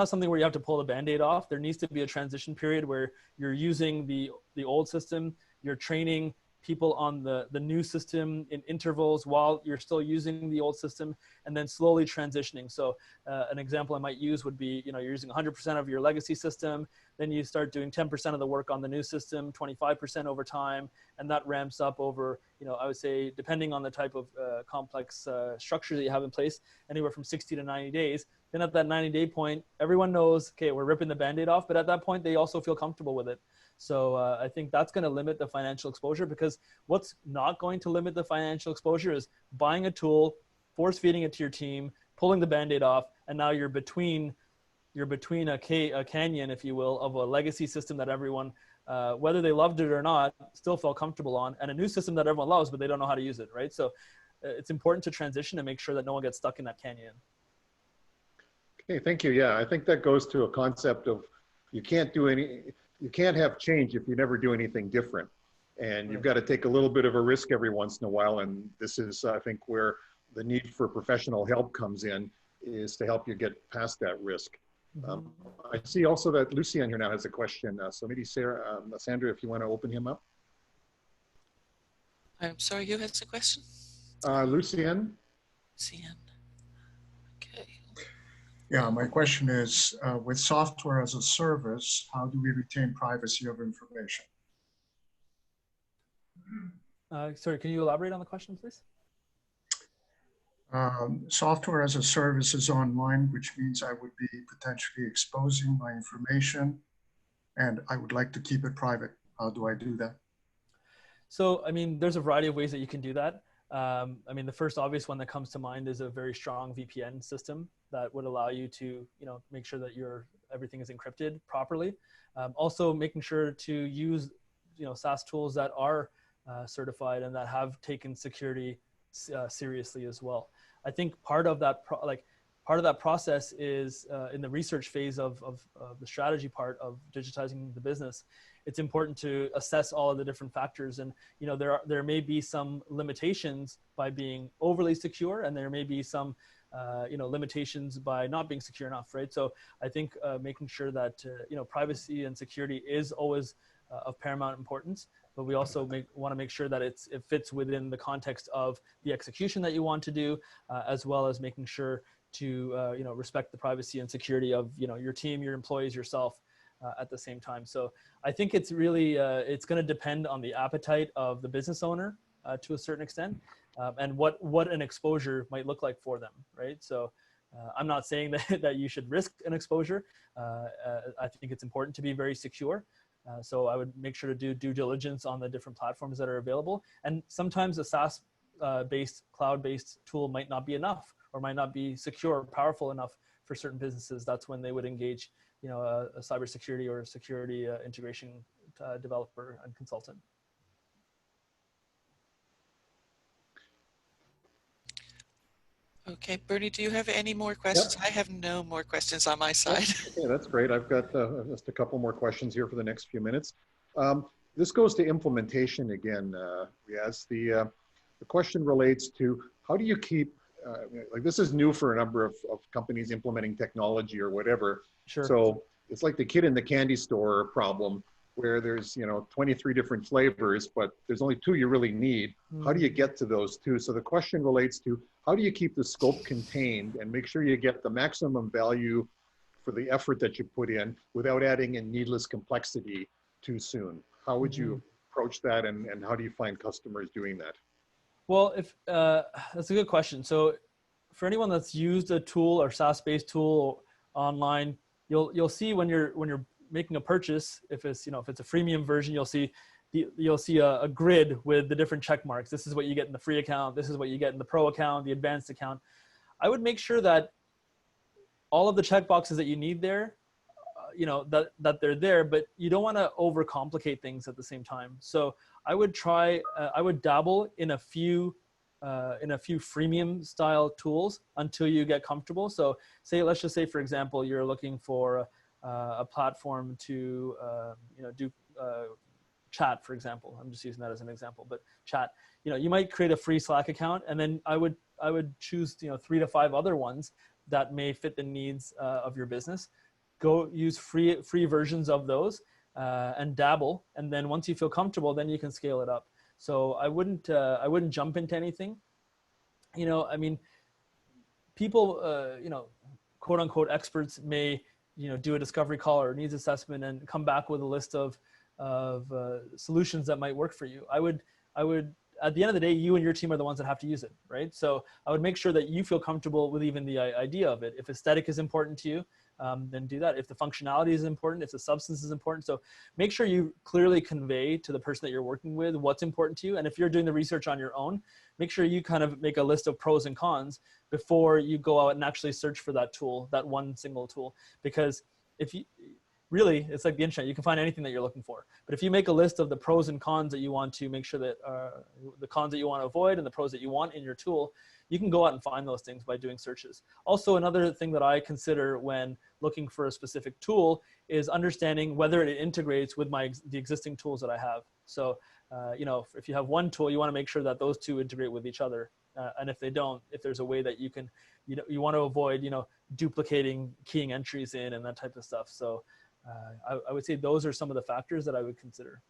something where you have to pull the Band-Aid off. There needs to be a transition period where you're using the old system, you're training people on the new system in intervals while you're still using the old system, and then slowly transitioning. So an example I might use would be, you're using 100% of your legacy system, then you start doing 10% of the work on the new system, 25% over time, and that ramps up over, I would say, depending on the type of complex structure that you have in place, anywhere from 60 to 90 days. Then at that 90-day point, everyone knows, okay, we're ripping the Band-Aid off, but at that point, they also feel comfortable with it. So I think that's going to limit the financial exposure, because what's not going to limit the financial exposure is buying a tool, force feeding it to your team, pulling the Band-Aid off, and now you're between a canyon, if you will, of a legacy system that everyone, whether they loved it or not, still felt comfortable on, and a new system that everyone loves, but they don't know how to use it, right? So it's important to transition and make sure that no one gets stuck in that canyon. Okay, thank you. Yeah, I think that goes to a concept of you can't have change if you never do anything different. And you've got to take a little bit of a risk every once in a while. And this is, I think, where the need for professional help comes in, is to help you get past that risk. I see also that Lucian here now has a question. So maybe Sandra, if you want to open him up. I'm sorry, who has a question? Lucian. Lucian. Okay. Yeah, my question is, with software as a service, how do we retain privacy of information? Sorry, can you elaborate on the question, please? Software as a service is online, which means I would be potentially exposing my information, and I would like to keep it private. How do I do that? So, I mean, there's a variety of ways that you can do that. I mean, the first obvious one that comes to mind is a very strong VPN system that would allow you to, make sure that everything is encrypted properly. Also, making sure to use, SaaS tools that are certified and that have taken security seriously as well. I think part of that process is in the research phase of the strategy part of digitizing the business. It's important to assess all of the different factors, and there may be some limitations by being overly secure, and there may be some limitations by not being secure enough, right? So I think making sure that privacy and security is always of paramount importance, but we also want to make sure that it fits within the context of the execution that you want to do, as well as making sure to respect the privacy and security of your team, your employees, yourself at the same time. So I think it's really it's going to depend on the appetite of the business owner to a certain extent, and what an exposure might look like for them, right? So I'm not saying that you should risk an exposure. I think it's important to be very secure. So I would make sure to do due diligence on the different platforms that are available. And sometimes a SaaS-based, cloud-based tool might not be enough, or might not be secure or powerful enough for certain businesses. That's when they would engage, a cybersecurity or a security integration developer and consultant. Okay, Bernie, do you have any more questions? Yep. I have no more questions on my side. Okay, that's great. I've got just a couple more questions here for the next few minutes. This goes to implementation again, Riaz. The question relates to how do you keep, like this is new for a number of companies implementing technology or whatever. Sure. So it's like the kid in the candy store problem where there's 23 different flavors, but there's only 2 you really need. How do you get to those 2? So the question relates to how do you keep the scope contained and make sure you get the maximum value for the effort that you put in without adding in needless complexity too soon? How would you approach that, and how do you find customers doing that? Well, that's a good question. So for anyone that's used a tool or SaaS-based tool online, you'll see when you're making a purchase, if it's a freemium version, you'll see a grid with the different check marks. This is what you get in the free account. This is what you get in the pro account, the advanced account. I would make sure that all of the check boxes that you need there, that they're there, but you don't want to overcomplicate things at the same time. So I would dabble in a few freemium style tools until you get comfortable. So let's just say, for example, you're looking for a platform to do chat, for example. I'm just using that as an example, but chat. You might create a free Slack account, and then I would choose 3 to 5 other ones that may fit the needs of your business. Go use free versions of those and dabble, and then once you feel comfortable, then you can scale it up. So I wouldn't jump into anything. I mean, people, quote unquote experts may do a discovery call or needs assessment and come back with a list of solutions that might work for you. I would at the end of the day, you and your team are the ones that have to use it, right? So I would make sure that you feel comfortable with even the idea of it. If aesthetic is important to you, then do that. If the functionality is important, if the substance is important. So make sure you clearly convey to the person that you're working with what's important to you. And if you're doing the research on your own, make sure you kind of make a list of pros and cons before you go out and actually search for that tool, that one single tool. Because if you really, it's like the internet, you can find anything that you're looking for. But if you make a list of the pros and cons that you want to make sure that the cons that you want to avoid and the pros that you want in your tool, you can go out and find those things by doing searches. Also, another thing that I consider when looking for a specific tool is understanding whether it integrates with the existing tools that I have. So, if you have one tool, you want to make sure that those 2 integrate with each other. And if they don't, if there's a way that you can, you want to avoid, duplicating keying entries in and that type of stuff. So I would say those are some of the factors that I would consider.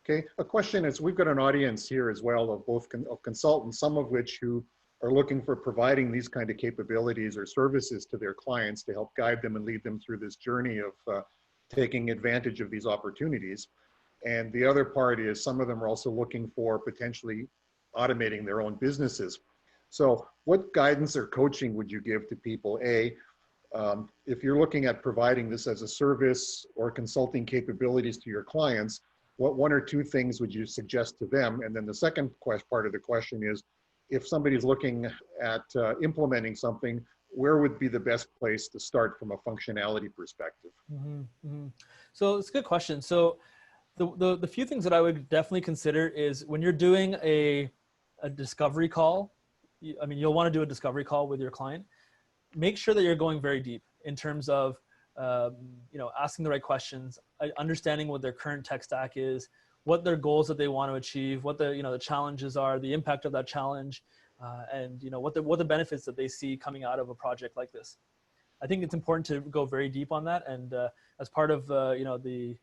Okay, a question is, we've got an audience here as well of both of consultants, some of which who are looking for providing these kind of capabilities or services to their clients to help guide them and lead them through this journey of taking advantage of these opportunities. And the other part is some of them are also looking for potentially automating their own businesses. So what guidance or coaching would you give to people? If you're looking at providing this as a service or consulting capabilities to your clients, what 1 or 2 things would you suggest to them? And then the second part of the question is, if somebody's looking at implementing something, where would be the best place to start from a functionality perspective? So it's a good question. So The few things that I would definitely consider is when you're doing a discovery call, I mean, you'll want to do a discovery call with your client. Make sure that you're going very deep in terms of, you know, asking the right questions, understanding what their current tech stack is, what their goals that they want to achieve, what the, you know, the challenges are, the impact of that challenge, and, you know, what the benefits that they see coming out of a project like this. I think it's important to go very deep on that. And as part of, you know, the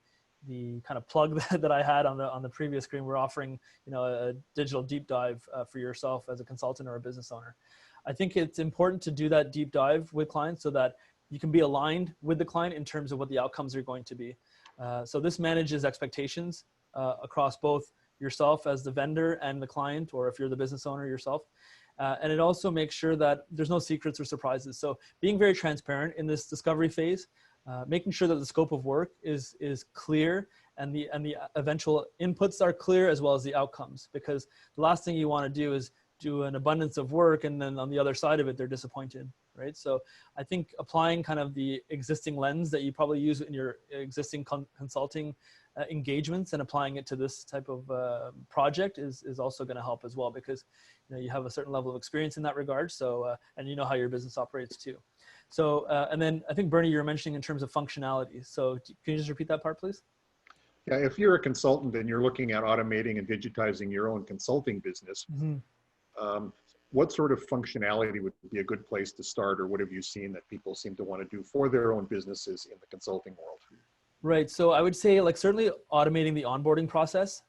kind of plug that I had on the previous screen, we're offering, you know, a digital deep dive for yourself as a consultant or a business owner. I think it's important to do that deep dive with clients so that you can be aligned with the client in terms of what the outcomes are going to be. So this manages expectations across both yourself as the vendor and the client, or if you're the business owner yourself. And it also makes sure that there's no secrets or surprises. So being very transparent in this discovery phase, making sure that the scope of work is clear and the eventual inputs are clear, as well as the outcomes, because the last thing you want to do is do an abundance of work and then on the other side of it, they're disappointed, right? So I think applying kind of the existing lens that you probably use in your existing consulting engagements and applying it to this type of project is also going to help as well, because you know, you have a certain level of experience in that regard. So, and you know how your business operates too. So, and then I think Bernie, you were mentioning in terms of functionality. So can you just repeat that part, please? Yeah, if you're a consultant and you're looking at automating and digitizing your own consulting business, what sort of functionality would be a good place to start, or what have you seen that people seem to want to do for their own businesses in the consulting world? Right. So I would say, like, certainly automating the onboarding process.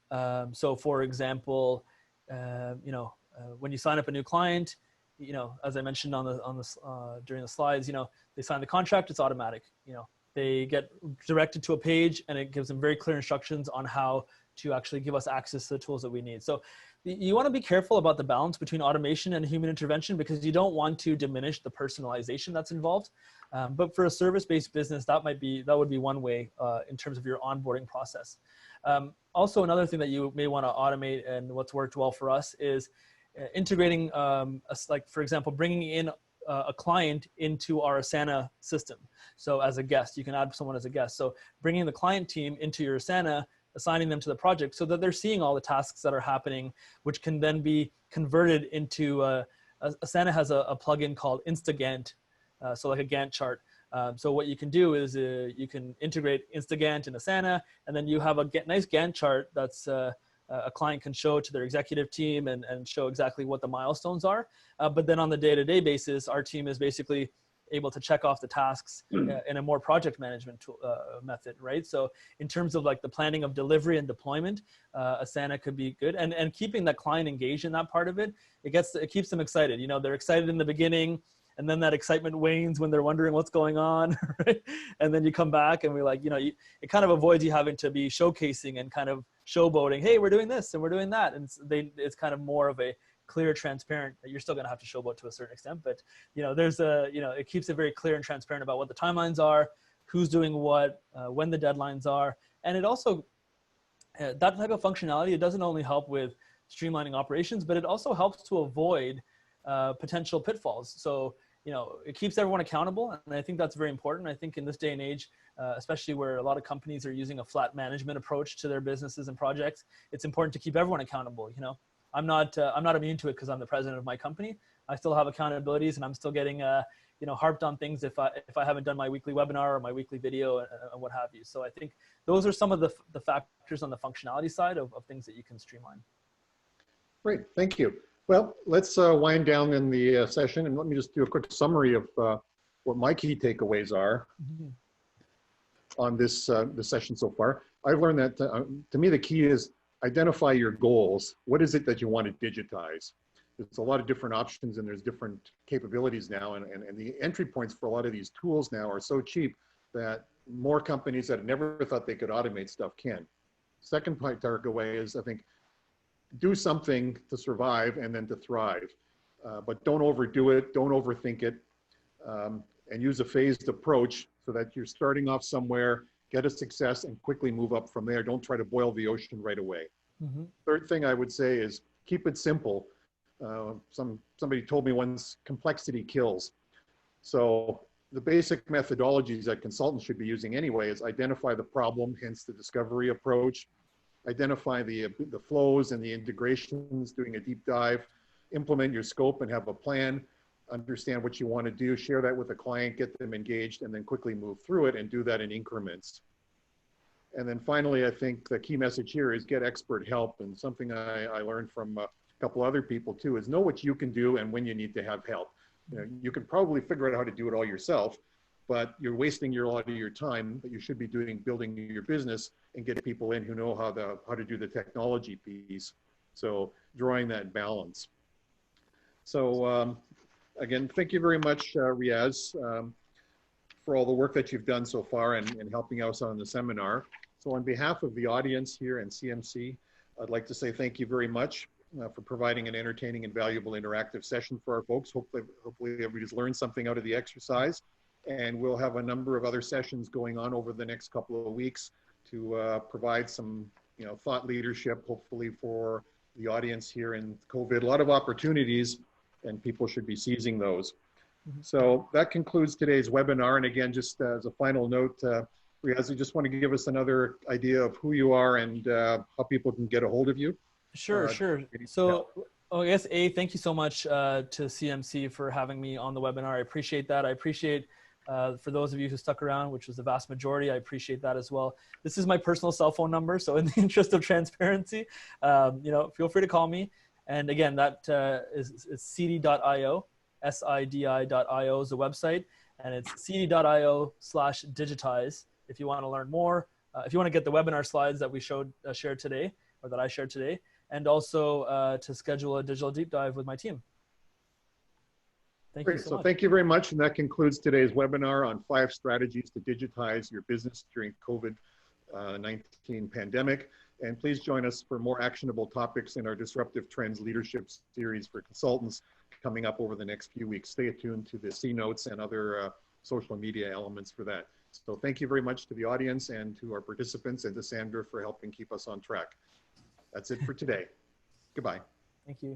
So for example, you know, when you sign up a new client, you know, as I mentioned during the slides, you know, they sign the contract, it's automatic. You know, they get directed to a page and it gives them very clear instructions on how to actually give us access to the tools that we need. So you want to be careful about the balance between automation and human intervention, because you don't want to diminish the personalization that's involved. But for a service-based business, that would be one way in terms of your onboarding process. Also, another thing that you may want to automate, and what's worked well for us, is integrating, like for example, bringing in a client into our Asana system. So as a guest, you can add someone as a guest. So bringing the client team into your Asana, assigning them to the project so that they're seeing all the tasks that are happening, which can then be converted into, Asana has a plugin called Instagantt, so like a Gantt chart. So what you can do is you can integrate Instagantt in Asana, and then you have a nice Gantt chart that's a client can show to their executive team and show exactly what the milestones are. But then on the day-to-day basis, our team is basically able to check off the tasks in a more project management method, right? So in terms of like the planning of delivery and deployment, Asana could be good. And keeping that client engaged in that part of it, it keeps them excited. You know, they're excited in the beginning, and then that excitement wanes when they're wondering what's going on, right? And then you come back and we're like, you know, it kind of avoids you having to be showcasing and kind of showboating, hey, we're doing this and we're doing that. And it's kind of more of a clear, transparent. You're still going to have to showboat to a certain extent, but you know, it keeps it very clear and transparent about what the timelines are, who's doing what, when the deadlines are. And it also, that type of functionality, it doesn't only help with streamlining operations, but it also helps to avoid potential pitfalls. So, you know, it keeps everyone accountable. And I think that's very important. I think in this day and age, especially where a lot of companies are using a flat management approach to their businesses and projects, it's important to keep everyone accountable. You know, I'm not immune to it because I'm the president of my company. I still have accountabilities, and I'm still getting, you know, harped on things if I haven't done my weekly webinar or my weekly video and what have you. So I think those are some of the factors on the functionality side of things that you can streamline. Great, thank you. Well, let's wind down in the session, and let me just do a quick summary of what my key takeaways are on this session so far. I've learned that to me the key is identify your goals. What is it that you want to digitize? There's a lot of different options and there's different capabilities now, and the entry points for a lot of these tools now are so cheap that more companies that never thought they could automate stuff can. Second takeaway is, I think, do something to survive and then to thrive, but don't overdo it, don't overthink it, and use a phased approach so that you're starting off somewhere, get a success, and quickly move up from there. Don't try to boil the ocean right away. Third thing I would say is keep it simple. Somebody told me once, complexity kills. So the basic methodologies that consultants should be using anyway is identify the problem, hence the discovery approach, identify the flows and the integrations, doing a deep dive, implement your scope and have a plan, understand what you want to do, share that with the client, get them engaged, and then quickly move through it and do that in increments. And then finally, I think the key message here is get expert help. And something I learned from a couple other people too is know what you can do and when you need to have help. You know, you can probably figure out how to do it all yourself, but you're wasting a lot of your time that you should be building your business and get people in who know how to do the technology piece. So drawing that balance. So again, thank you very much, Riaz, for all the work that you've done so far and helping us on the seminar. So on behalf of the audience here and CMC, I'd like to say thank you very much for providing an entertaining and valuable interactive session for our folks. Hopefully everybody's learned something out of the exercise. And we'll have a number of other sessions going on over the next couple of weeks to provide some thought leadership, hopefully for the audience here in COVID. A lot of opportunities, and people should be seizing those. So that concludes today's webinar. And again, just as a final note, Riaz, you just want to give us another idea of who you are and how people can get a hold of you? Sure. So I guess thank you so much to CMC for having me on the webinar. I appreciate that. I appreciate for those of you who stuck around, which was the vast majority, I appreciate that as well. This is my personal cell phone number. So in the interest of transparency, feel free to call me. And again, that is Sidi.io. SIDI.io is the website, and it's cd.io/digitize if you want to learn more, if you want to get the webinar slides that we shared today, or that I shared today, and also to schedule a digital deep dive with my team. Thank you so much. Thank you very much, and that concludes today's webinar on 5 strategies to digitize your business during COVID-19 pandemic. And please join us for more actionable topics in our Disruptive Trends Leadership Series for consultants coming up over the next few weeks. Stay tuned to the C notes and other social media elements for that. So thank you very much to the audience and to our participants, and to Sandra for helping keep us on track. That's it for today. Goodbye. Thank you.